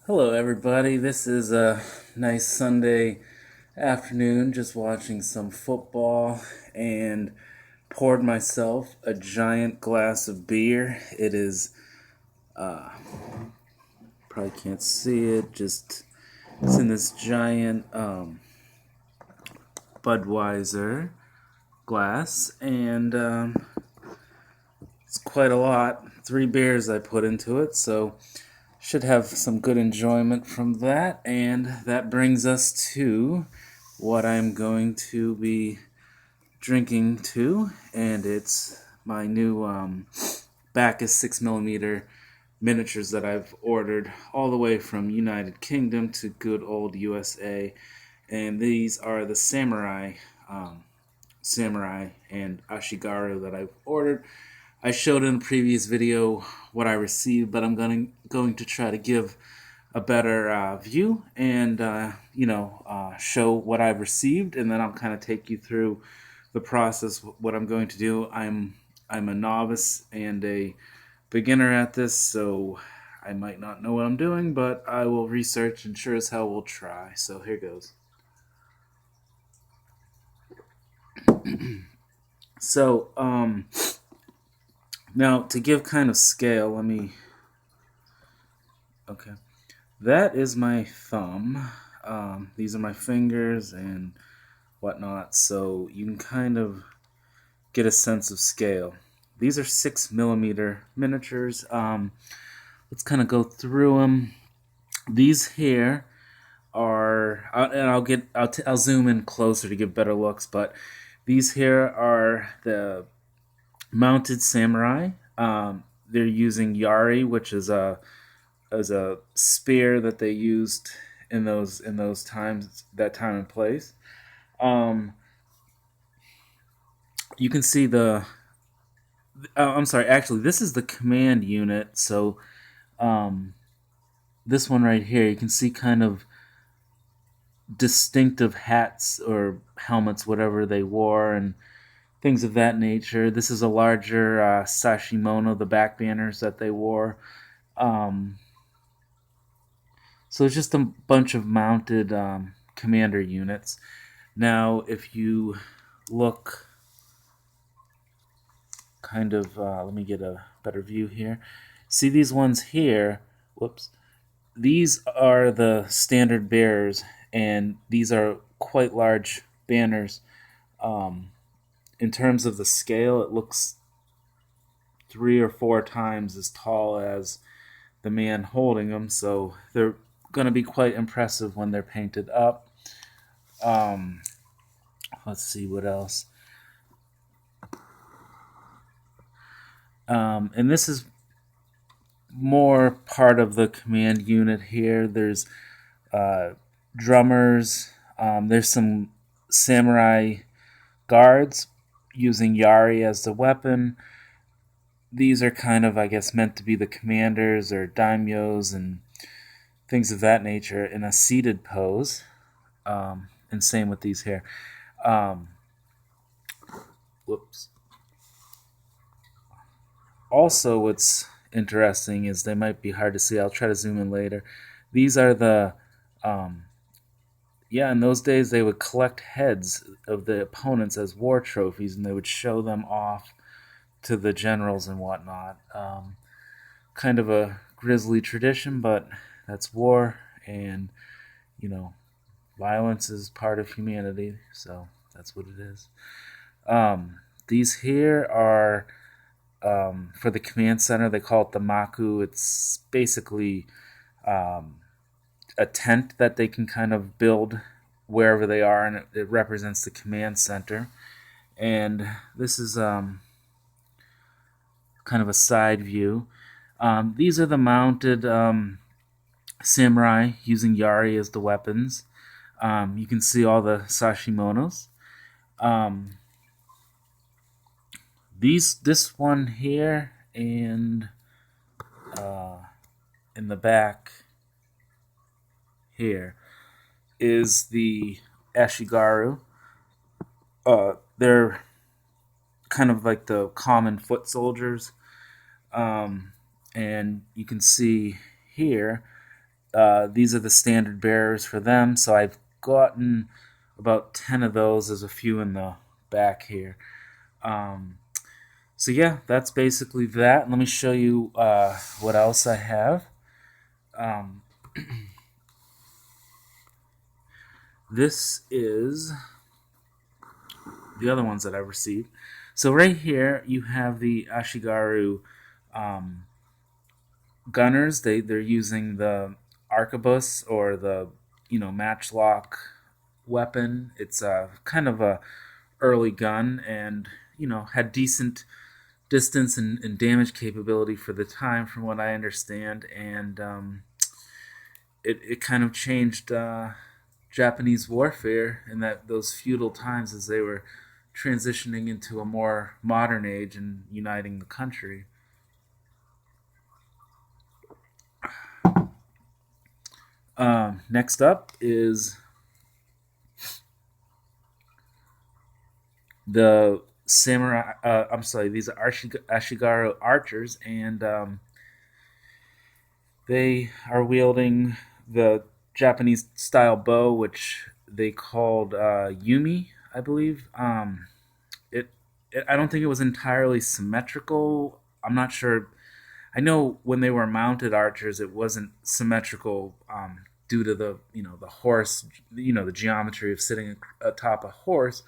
Hello, everybody. This is a nice Sunday afternoon, just watching some football and poured myself a giant glass of beer. It is, probably can't see it, just it's in this giant Budweiser glass, and it's quite a lot. 3 beers I put into it, so should have some good enjoyment from that. And that brings us to what I'm going to be drinking to, and it's my new Baccus 6mm miniatures that I've ordered all the way from United Kingdom to good old USA. And these are the Samurai and Ashigaru that I've ordered. I showed in a previous video what I received, but I'm going to try to give a better view and show what I've received, and then I'll kind of take you through the process. What I'm going to do, I'm a novice and a beginner at this, so I might not know what I'm doing, but I will research and sure as hell will try. So here goes. So now to give kind of scale, okay. That is my thumb. These are my fingers and whatnot, so you can kind of get a sense of scale. These are 6mm miniatures. Let's kind of go through them. These here are, and I'll zoom in closer to give better looks, but these here are the mounted samurai. They're using yari, which is a spear that they used in those times, that time and place. You can see I'm sorry. Actually, this is the command unit. So, this one right here, you can see kind of distinctive hats or helmets, whatever they wore, and things of that nature. This is a larger sashimono, the back banners that they wore. So it's just a bunch of mounted commander units. Now, if you look kind of, let me get a better view here. See these ones here? Whoops. These are the standard bearers, and these are quite large banners. In terms of the scale, it looks 3 or 4 times as tall as the man holding them, so they're going to be quite impressive when they're painted up. Let's see what else. And this is more part of the command unit here. There's drummers. There's some samurai guards using yari as the weapon. These are kind of, I guess, meant to be the commanders or daimyos and things of that nature in a seated pose. And same with these here. Whoops. Also, what's interesting is they might be hard to see. I'll try to zoom in later. These are the in those days they would collect heads of the opponents as war trophies, and they would show them off to the generals and whatnot. Kind of a grisly tradition, but that's war, and violence is part of humanity, so that's what it is. These here are for the command center. They call it the Maku. It's basically a tent that they can kind of build wherever they are, and it represents the command center. And this is kind of a side view. These are the mounted samurai using yari as the weapons. You can see all the sashimonos. This one here and in the back here is the Ashigaru. They're kind of like the common foot soldiers. And you can see here these are the standard bearers for them. So I've gotten about 10 of those. There's a few in the back here. So yeah, that's basically that. Let me show you what else I have. Um, this is the other ones that I received. So right here you have the Ashigaru um, gunners. They're using the arquebus, or the matchlock weapon. It's a kind of a early gun, and had decent distance and damage capability for the time, from what I understand, and it kind of changed Japanese warfare in those feudal times, as they were transitioning into a more modern age and uniting the country. Next up is the samurai. I'm sorry, these are Ashigaru archers, and they are wielding the Japanese style bow, which they called Yumi, I believe. I don't think it was entirely symmetrical. I'm not sure. I know when they were mounted archers, it wasn't symmetrical due to the horse, the geometry of sitting atop a horse.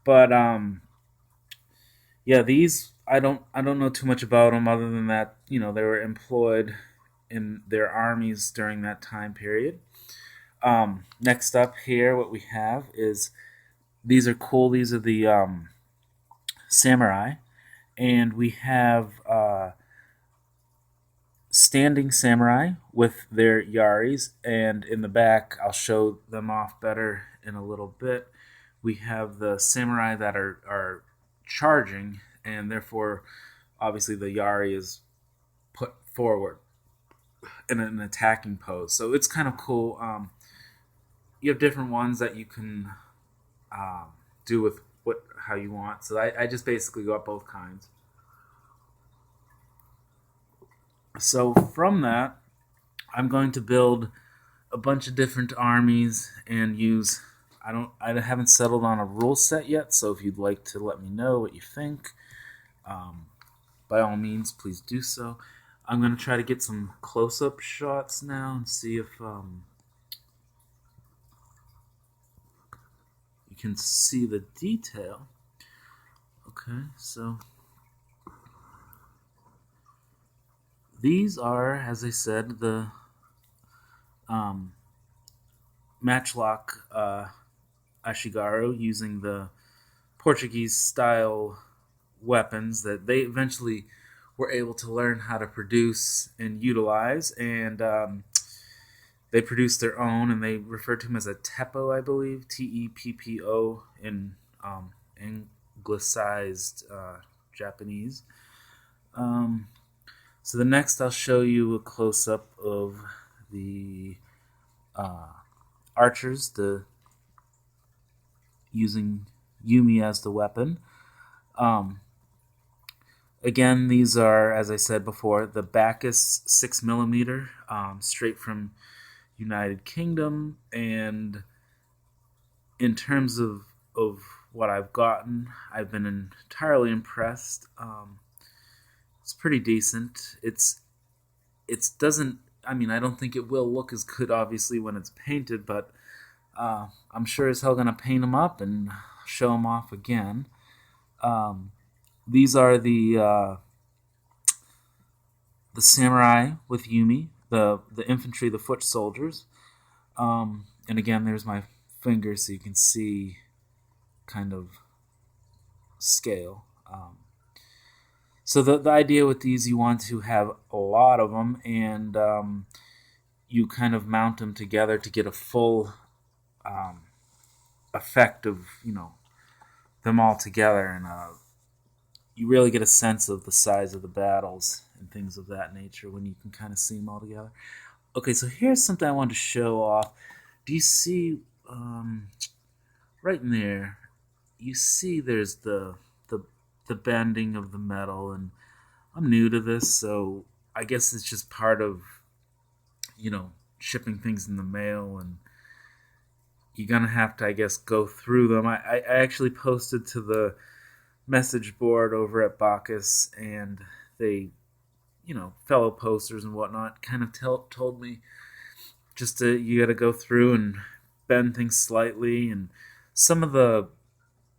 But yeah, these I don't know too much about them, other than that they were employed in their armies during that time period. Next up here, what we have is, these are cool. These are the samurai, and we have standing samurai with their yaris, and in the back, I'll show them off better in a little bit. We have the samurai that are charging, and therefore, obviously, the yari is put forward in an attacking pose. So it's kind of cool. You have different ones that you can um, do with how you want. So I just basically got both kinds. So from that, I'm going to build a bunch of different armies and use. I haven't settled on a rule set yet. So if you'd like to let me know what you think, um, by all means, please do so. I'm going to try to get some close-up shots now and see if you can see the detail. Okay, so these are, as I said, the um, matchlock Ashigaru, using the Portuguese style weapons that they eventually were able to learn how to produce and utilize, and they produced their own, and they referred to them as a teppo, I believe, Teppo, in anglicized Japanese. Um, so the next, I'll show you a close up of the uh, archers, using Yumi as the weapon. Um, Again, these are, as I said before, the Baccus 6mm, straight from United Kingdom. And in terms of what I've gotten, I've been entirely impressed. It's pretty decent. It doesn't. I mean, I don't think it will look as good, obviously, when it's painted, but I'm sure as hell gonna paint them up and show them off again. Um, these are the samurai with Yumi, the infantry, the foot soldiers. And again, there's my finger, so you can see kind of scale. So the idea with these, you want to have a lot of them, and you kind of mount them together to get a full um, effect of them all together, and you really get a sense of the size of the battles and things of that nature when you can kind of see them all together. Okay, so here's something I wanted to show off. Do you see right in there? You see, there's the bending of the metal, and I'm new to this, so I guess it's just part of shipping things in the mail, and you're gonna have to, I guess, go through them. I actually posted to the message board over at Baccus, and they, fellow posters and whatnot, kind of told me just you got to go through and bend things slightly, and some of the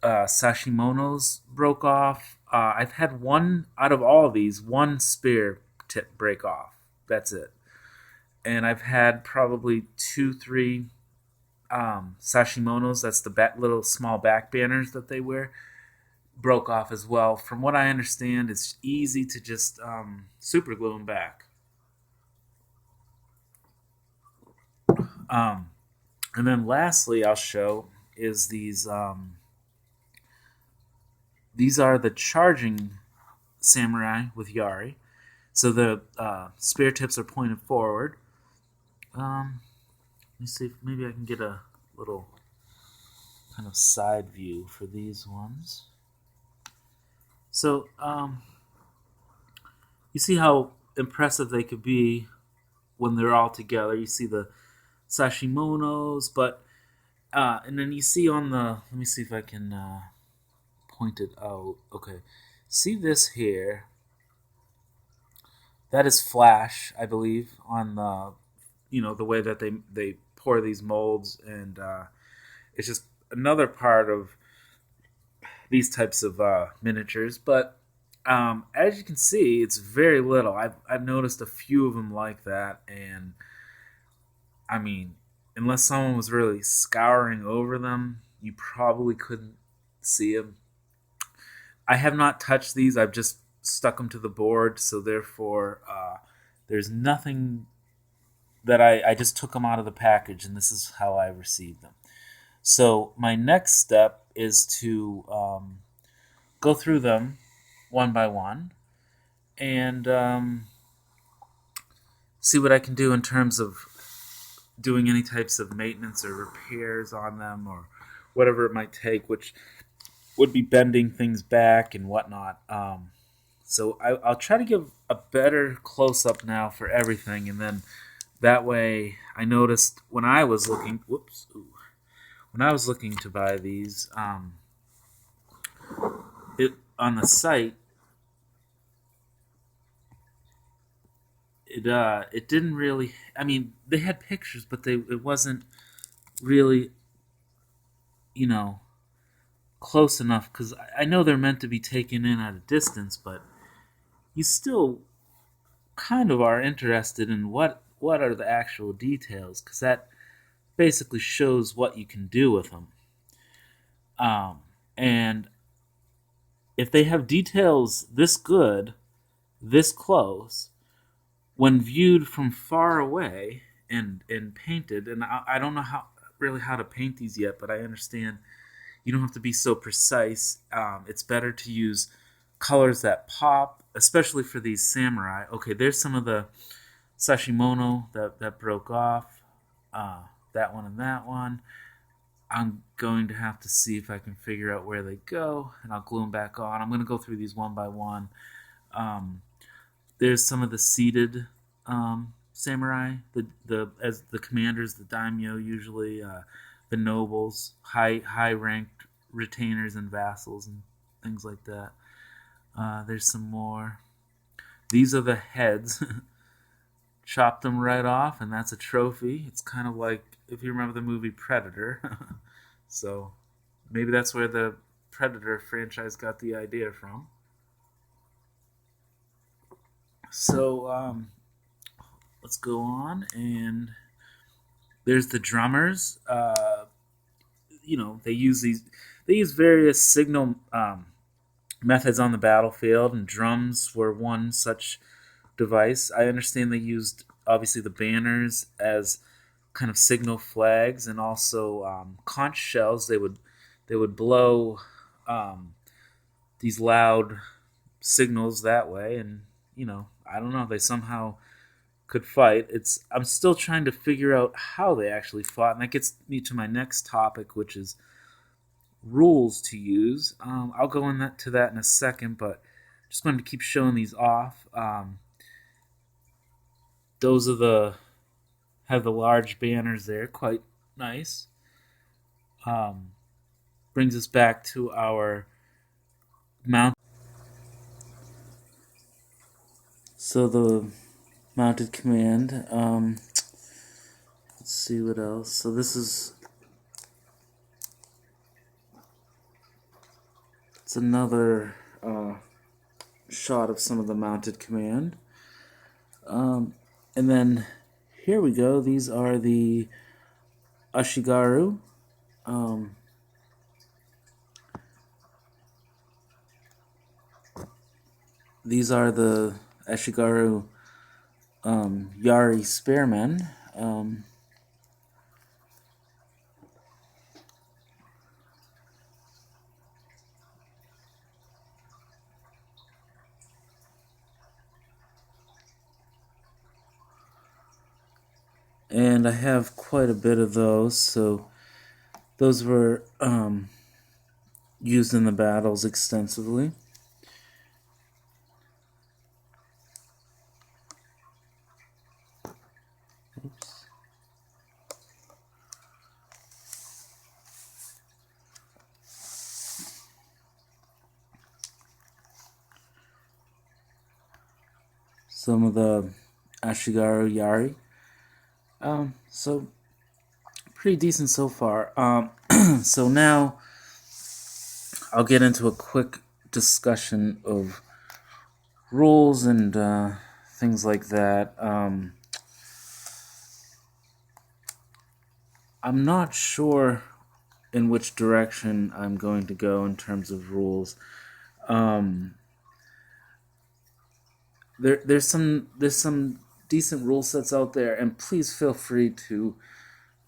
sashimonos broke off. I've had one out of all of these, one spear tip break off. That's it. And I've had probably two, three sashimonos. That's the little small back banners that they wear. Broke off as well. From what I understand, it's easy to just super glue them back. Um, and then lastly, I'll show is these. These are the charging samurai with Yari. So the spear tips are pointed forward. Let me see if maybe I can get a little kind of side view for these ones. So you see how impressive they could be when they're all together. You see the sashimonos, but and then you see on the. Let me see if I can point it out. Okay, see this here. That is flash, I believe, on the the way that they pour these molds, and it's just another part of these types of miniatures. But as you can see, it's very little. I've noticed a few of them like that, and I mean, unless someone was really scouring over them, you probably couldn't see them. I have not touched these. I've just stuck them to the board, so therefore there's nothing that I just took them out of the package, and this is how I received them. So my next step is to go through them one by one and see what I can do in terms of doing any types of maintenance or repairs on them or whatever it might take, which would be bending things back and whatnot. So I'll try to give a better close-up now for everything, and then that way I noticed when I was looking, when I was looking to buy these, on the site, it didn't really. I mean, they had pictures, but it wasn't really, close enough, because I know they're meant to be taken in at a distance, but you still kind of are interested in what are the actual details, because that basically shows what you can do with them. And if they have details this good, this close, when viewed from far away and painted, and I don't know how to paint these yet, but I understand you don't have to be so precise. It's better to use colors that pop, especially for these samurai. Okay, there's some of the sashimono that broke off. That one and that one. I'm going to have to see if I can figure out where they go, and I'll glue them back on. I'm going to go through these one by one. There's some of the seated samurai, as the commanders, the daimyo usually, the nobles, high ranked retainers and vassals and things like that. There's some more. These are the heads. Chopped them right off, and that's a trophy. It's kind of like if you remember the movie Predator. So maybe that's where the Predator franchise got the idea from. So let's go on, and there's the drummers. They use various signal methods on the battlefield, and drums were one such device. I understand they used obviously the banners as kind of signal flags, and also conch shells. They would blow these loud signals that way, and I don't know. They somehow could fight. I'm still trying to figure out how they actually fought, and that gets me to my next topic, which is rules to use. I'll go to that in a second, but just going to keep showing these off. Those are the have the large banners there, quite nice. Um, Brings us back to our mount. So the mounted command. Let's see what else. So this is it's another shot of some of the mounted command. And then here we go. These are the Ashigaru. These are the Ashigaru Yari Spearmen. And I have quite a bit of those, so those were used in the battles extensively. Oops. Some of the Ashigaru Yari. So pretty decent so far. So now I'll get into a quick discussion of rules and things like that. I'm not sure in which direction I'm going to go in terms of rules. There's some decent rule sets out there, and please feel free to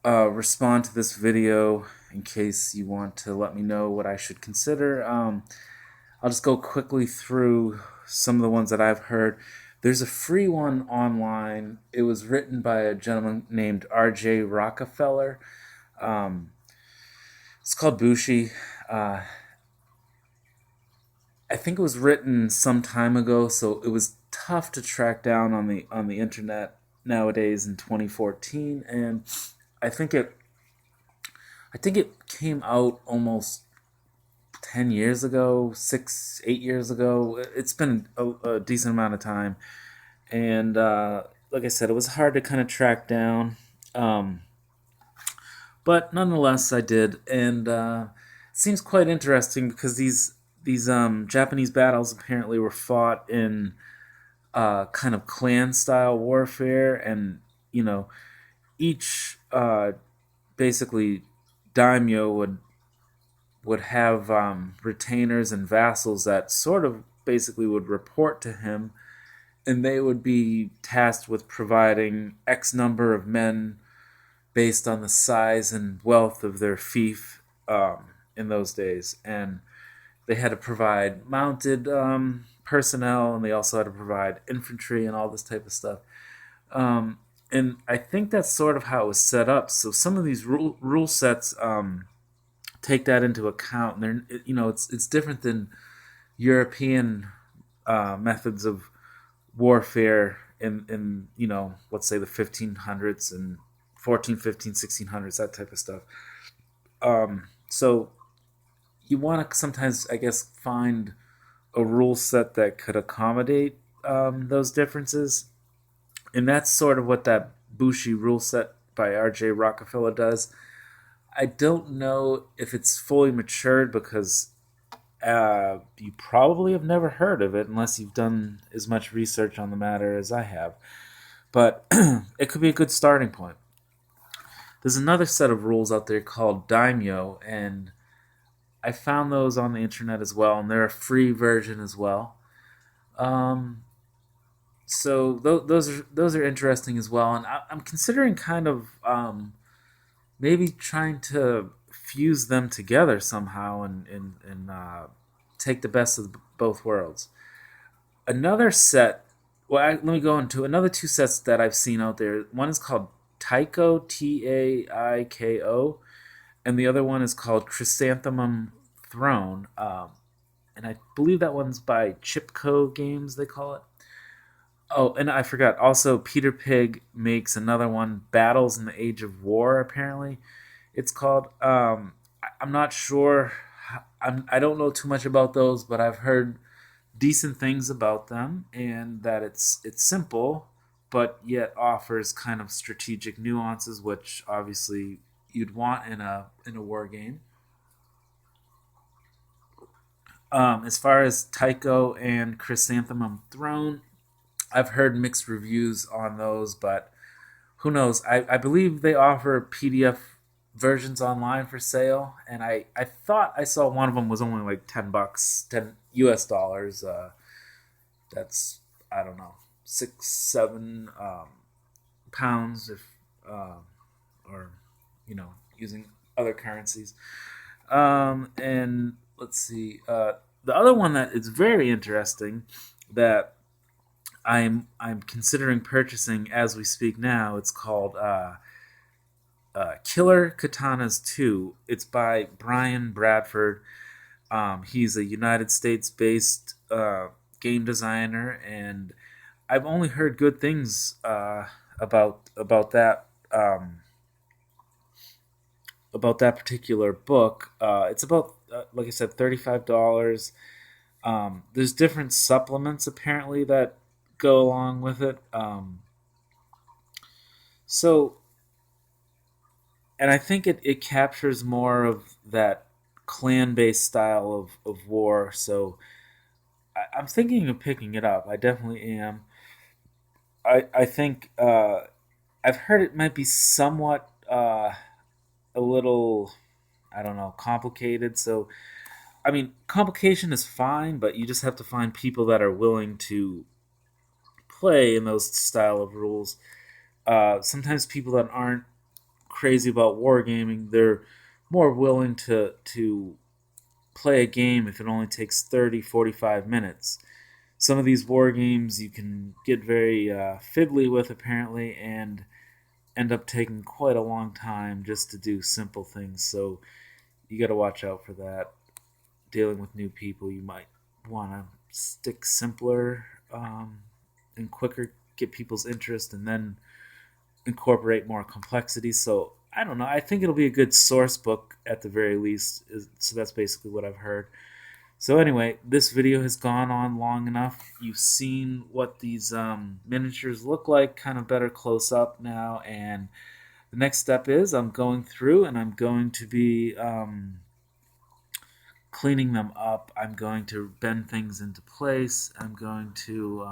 respond to this video in case you want to let me know what I should consider. I'll just go quickly through some of the ones that I've heard. There's a free one online. It was written by a gentleman named R.J. Rockefeller. It's called Bushi. I think it was written some time ago, so it was tough to track down on the internet nowadays in 2014, and I think it came out almost 10 years ago, 8 years ago. It's been a decent amount of time, and like I said, it was hard to kind of track down, but nonetheless I did, and it seems quite interesting because these Japanese battles apparently were fought in kind of clan style warfare, and each basically daimyo would have retainers and vassals that sort of basically would report to him, and they would be tasked with providing X number of men based on the size and wealth of their fief in those days, and they had to provide mounted personnel, and they also had to provide infantry and all this type of stuff. And I think that's sort of how it was set up. So some of these rule sets take that into account, and they're it's different than European methods of warfare in let's say the 1500s and 14, 15, 1600s, that type of stuff. So you want to sometimes, I guess, find a rule set that could accommodate those differences. And that's sort of what that Bushi rule set by R.J. Rockefeller does. I don't know if it's fully matured because you probably have never heard of it unless you've done as much research on the matter as I have. But it could be a good starting point. There's another set of rules out there called daimyo, and I found those on the internet as well, and they're a free version as well. So those are interesting as well, and I'm considering kind of maybe trying to fuse them together somehow and take the best of both worlds. Another set. Let me go into another two sets that I've seen out there. One is called Taiko, Taiko, and the other one is called Chrysanthemum Throne, and I believe that one's by Chipco Games, they call it. Oh, and I forgot. Also, Peter Pig makes another one, Battles in the Age of War. Apparently, it's called. I'm not sure. I don't know too much about those, but I've heard decent things about them, and that it's simple, but yet offers kind of strategic nuances, which obviously you'd want in a war game. As far as Tycho and Chrysanthemum Throne, I've heard mixed reviews on those, but who knows? I believe they offer PDF versions online for sale, and I thought I saw one of them was only like $10, 10 US dollars. That's, I don't know, 6, 7 pounds if or using other currencies. And let's see, the other one that is very interesting that I'm considering purchasing as we speak now. It's called Killer Katanas 2. It's by Brian Bradford. He's a United States based game designer, and I've only heard good things about that. About that particular book. It's about, like I said, $35. There's different supplements apparently that go along with it. So, and I think it captures more of that clan based style of war. So I'm thinking of picking it up. I definitely am. I think I've heard it might be somewhat a little, I don't know, complicated. So I mean, complication is fine, but you just have to find people that are willing to play in those style of rules. Sometimes people that aren't crazy about wargaming, they're more willing to play a game if it only takes 30, 45 minutes. Some of these war games you can get very fiddly with, apparently, and end up taking quite a long time just to do simple things. So you got to watch out for that. Dealing with new people, you might want to stick simpler and quicker, get people's interest, and then incorporate more complexity. So I don't know. I think it'll be a good source book at the very least. So that's basically what I've heard. So anyway, this video has gone on long enough. You've seen what these miniatures look like, kind of better close up now. And the next step is I'm going through and I'm going to be cleaning them up. I'm going to bend things into place. I'm going to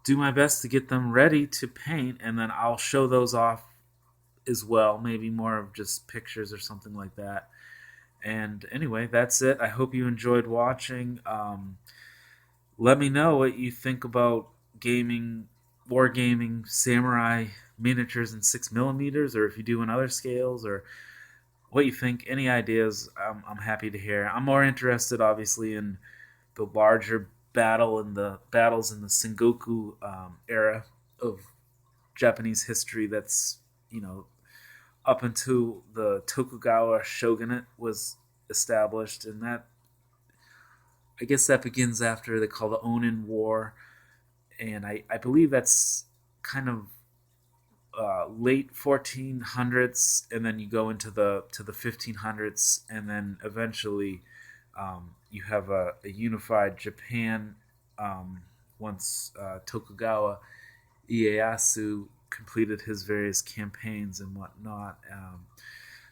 do my best to get them ready to paint, and then I'll show those off as well. Maybe more of just pictures or something like that. And anyway, that's it. I hope you enjoyed watching. Let me know what you think about gaming, wargaming, samurai miniatures in 6 millimeters, or if you do in other scales, or what you think. Any ideas, I'm happy to hear. I'm more interested, obviously, in the larger battles in the Sengoku era of Japanese history. That's up until the Tokugawa shogunate was established, and that, I guess, that begins after they call the Onin War, and I believe that's kind of late 1400s, and then you go into the 1500s, and then eventually you have a unified Japan once Tokugawa Ieyasu completed his various campaigns and whatnot.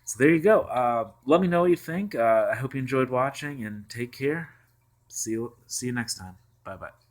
So there you go. Let me know what you think. I hope you enjoyed watching, and take care. See you next time. Bye bye.